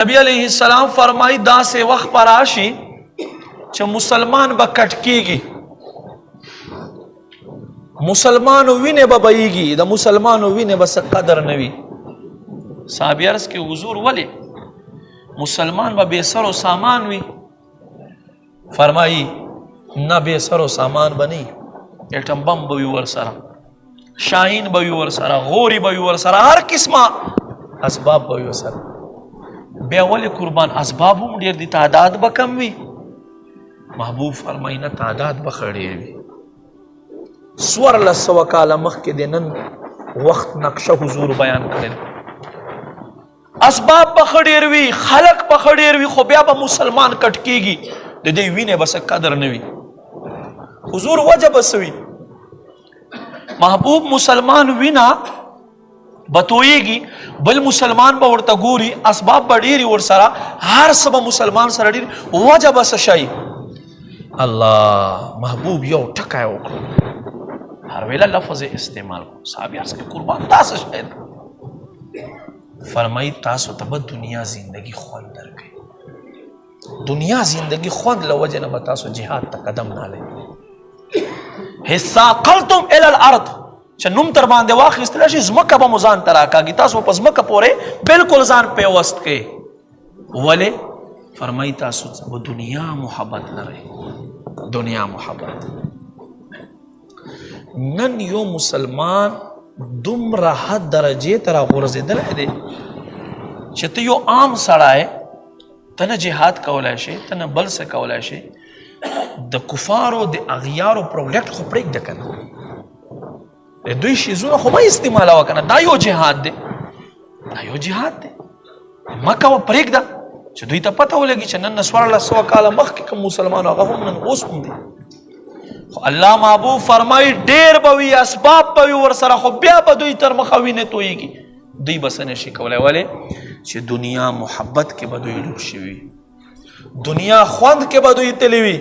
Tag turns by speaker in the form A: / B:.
A: नबी علیہ السلام فرمائی دا سے وقت پر آشی چھ مسلمان با کٹکیگی، مسلمان وینے با بئیگی، دا مسلمان وینے با قدر نوی. صحابی عرض کے حضور ولی مسلمان با بے سر و سامان وی؟ فرمائی نہ بے سر و سامان بنی، ایٹم بم بوی ورسرا، شاہین بوی ورسرا، غوری بوی ورسرا، ہر قسمہ اسباب بوی ورسرا. بیا ولی قربان اسباب هم ډیر دي، تعداد به کم وي؟ محبوب فرمایي نه، تعداد به ښه ډیر وي. 1400 کاله مخکې د نن وخت نقشه حضور بیان کړل. اسباب به ښه ډیر وي، خلق به ښه ډیر وي، خو بیا به مسلمان کټ کېږي، د دې وینې به څه قدر نه وي. حضور وجه به څه وي؟ محبوب مسلمان وینا بتویږي، بل مسلمان به ورته ګوري، اسباب به ډېرې ورسره، هر څه به مسلمان سره ډېر، وجه به څه شی؟ الله محبوب یو ټکی وکړو، هر ویله لفظ استعمال کړو. صحابي عرض کې قربان دا څه شی دی؟ فرمایي تاسو ته به دنیا زندگی خوند درکوي، دنیا زندگی خوند له وجې نه به تاسو جهاد ته قدم نه لئ. ثاقلتم الی الارض، چې نوم تر باندې واخیستلی شي، ځمکه به مو ځان ته راکاږي، تاسو په ځمکه پورې بلکل ځان پیوست کوئ. ولې؟ فرمایي تاسو به دنیا محبت لرئ، دنیا محبت. نن یو مسلمان دومره حد درجې ته راغورځېدلی دی چې ته یو عام سړی، ته نه جهاد کولی شي، ته نه بل څه کولی شي، د کفارو د اغیارو پروډکټ خو پرېږده که نه، دوی شیزونه خو مه استعمالوه که نه، دا یو جهاد دی، دا یو جهاد دی، مه کوه، پرېږده چې دوی ته پته ولګي چې نن 1400 کاله مخکې کوم مسلمانو هغه هم نن اوس هم دی. خو الله محبوب فرمایي ډېر به وي، اسباب به وي ورسره، خو بیا به دوی تر مخه وینې تویږي، دوی به څه نشي کولی. ولې؟ چې دنیا محبت کې به دوی ډوب شوي، دنیا خوند کې به دوی تللی وي.